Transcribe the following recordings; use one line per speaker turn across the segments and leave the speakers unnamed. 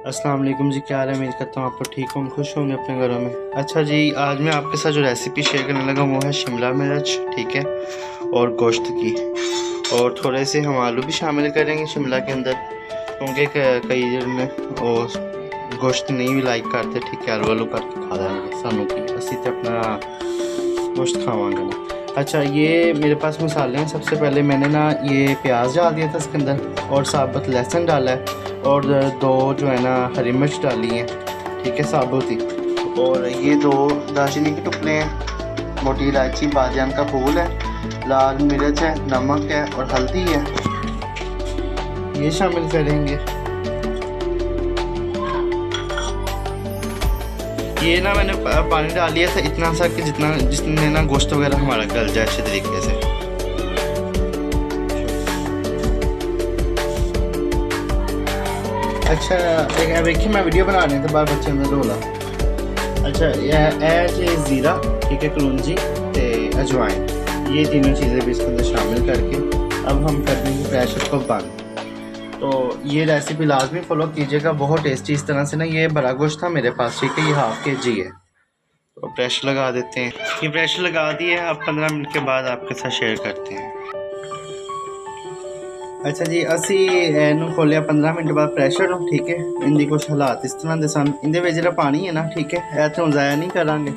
अस्सलाम वालेकुम जी, क्या हाल है? उम्मीद करता हूँ आप लोग ठीक होंगे, खुश होंगे अपने घरों में। अच्छा जी, आज मैं आपके साथ जो रेसिपी शेयर करने लगा वो है शिमला मिर्च, ठीक है, और गोश्त की। और थोड़े से हम आलू भी शामिल करेंगे शिमला के अंदर, क्योंकि कई जन में और गोश्त नहीं भी लाइक करते, ठीक है, आलू आलू करके खा लेंगे सानू की असी तो अपना गोश्त खावांगे ना। अच्छा, ये मेरे पास मसाले हैं। सबसे पहले मैंने ना ये प्याज डाल दिया था इसके अंदर, और साबुत लहसुन डाला है, और दो जो है ना हरी मिर्च डाली है, ठीक है, साबुत ही। और ये दो दालचीनी के टुकड़े हैं, मोटी इलायची, बादियान का फूल है, लाल मिर्च है, नमक है और हल्दी है, ये शामिल करेंगे। ये ना मैंने पानी डाल लिया था इतना सा कि जितने ना गोश्त वगैरह हमारा गल जाए अच्छे तरीके से। अच्छा, एक देखिए मैं वीडियो बना रही थी, बार बच्चे में रोला। अच्छा, यह जी ज़ीरा, ठीक है, कलौंजी ते अजवाइन, ये तीनों चीज़ें भी इसके अंदर शामिल करके अब हम कर देंगे प्रेशर को बंद। तो ये रेसिपी लाजमी फॉलो कीजिएगा, बहुत टेस्टी। इस तरह से ना, ये बड़ा गोश्त था मेरे पास, ठीक है, ये हाफ के जी है। तो प्रेशर लगा देते हैं। ये प्रेशर लगा दिए, अब 15 मिनट के बाद आपके साथ शेयर करते हैं। अच्छा जी, असी इनू खोलिया 15 मिनट बाद प्रेशर, ठीक है। इनकी कुछ हालात इस तरह के सन, इनके में जो पानी है ना, ठीक है, ऐसे ज़ाया नहीं करांगे।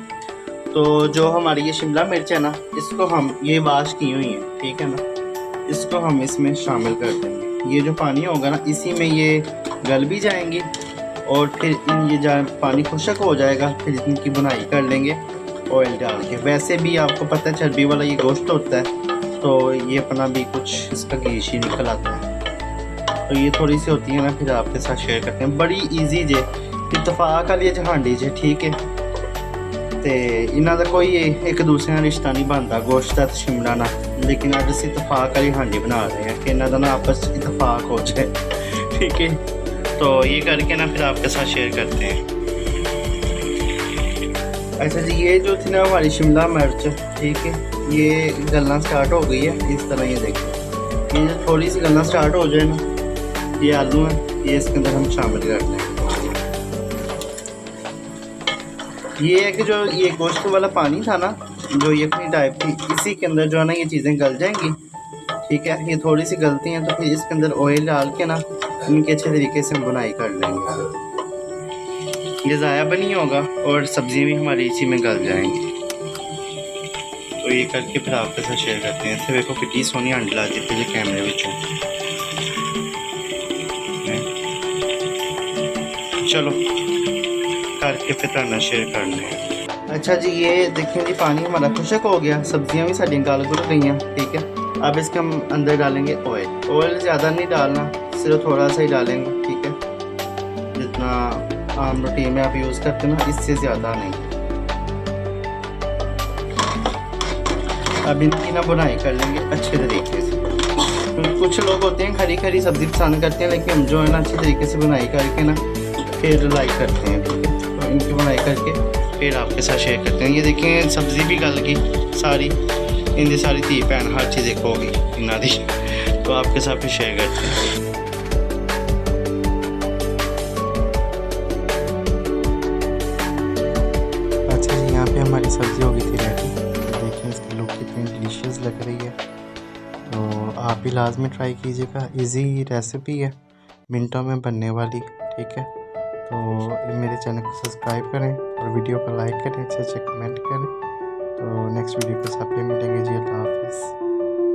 तो जो हमारी ये शिमला मिर्च है ना, इसको हम ये वाश की हुई है, ठीक है ना, इसको हम इसमें शामिल कर देंगे। ये जो पानी होगा ना, इसी में ये गल भी जाएंगी, और फिर ये पानी खुशक हो जाएगा, फिर इनकी बुनाई कर लेंगे ऑयल डाल के। वैसे भी आपको पता है चर्बी वाला ये गोश्त होता है, तो ये अपना भी कुछ इसका गीश ही निकल आता है। तो ये थोड़ी सी होती है ना, फिर आपके साथ शेयर करते हैं। बड़ी ईजी जे, इतफाक वाली जहांडी जे, ठीक है। तो इन्हों का कोई एक दूसरे का रिश्ता नहीं बनता, गोश्त का शिमला ना, लेकिन अब अस इतफाक वाली हांडी बना रहे हैं कि इन्हों का ना आपस इतफाक हो जाए, ठीक है। तो ये करके ना फिर आपके साथ शेयर करते हैं। अच्छा जी, ये जो थी ना हमारी शिमला मिर्च, ठीक है, ये गलना स्टार्ट हो गई है। इस तरह ये देखो, ये जो थोड़ी सी गलना स्टार्ट हो जाए ना, ये आलू है, ये इसके अंदर हम शामिल कर दें। ये है कि जो ये गोश्त वाला पानी था ना, जो ये अपनी टाइप थी, इसी के अंदर जो है ना ये चीज़ें गल जाएंगी, ठीक है। ये थोड़ी सी गलती हैं, तो फिर इसके अंदर ऑयल डाल के ना इनके अच्छे तरीके से हम बुनाई कर लेंगे। ये ज़ाया भी नहीं होगा और सब्ज़ी भी हमारी इसी में गल जाएंगी। तो ये करके फिर आपके साथ शेयर करते हैं। इसे देखो कितनी सोनी हांडी ला दी थी कैमरे विचों। चलो करके फिर करना शेयर करना है। अच्छा जी, ये देखिए जी, पानी हमारा खुशक हो गया, सब्जियां भी साड़ी गल गुल गई हैं, ठीक है। अब इसके हम अंदर डालेंगे ऑयल। ऑयल ज़्यादा नहीं डालना, सिर्फ थोड़ा सा ही डालेंगे, ठीक है, जितना आम रोटी में आप यूज़ करते हैं ना, इससे ज़्यादा नहीं। अब इनकी ना बुनाई कर लेंगे अच्छे तरीके से। कुछ लोग होते हैं खरी खरी सब्ज़ी पसंद करते हैं, लेकिन जो है ना अच्छे तरीके से बुनाई करके ना फिर लाइक करते हैं, ठीक है। तो इनकी बुनाई करके फिर आपके साथ शेयर करते हैं। ये देखें सब्ज़ी भी गल गई सारी, इनकी सारी धी भैन हर चीज़ एक होगी इन्हों दी। तो आपके साथ फिर शेयर करते हैं। अच्छा जी, यहाँ पे हमारी सब्ज़ी हो गई थी रेडी। देखिए इसकी लुक कितनी डिलीशियस लग रही है। तो आप भी लाजमी ट्राई कीजिएगा, इजी रेसिपी है, मिनटों में बनने वाली, ठीक है। तो मेरे चैनल को सब्सक्राइब करें और वीडियो को लाइक करें, अच्छे अच्छे कमेंट करें। तो नेक्स्ट वीडियो के साथ फिर मिलेंगे जी, अल्लाह हाफिज़।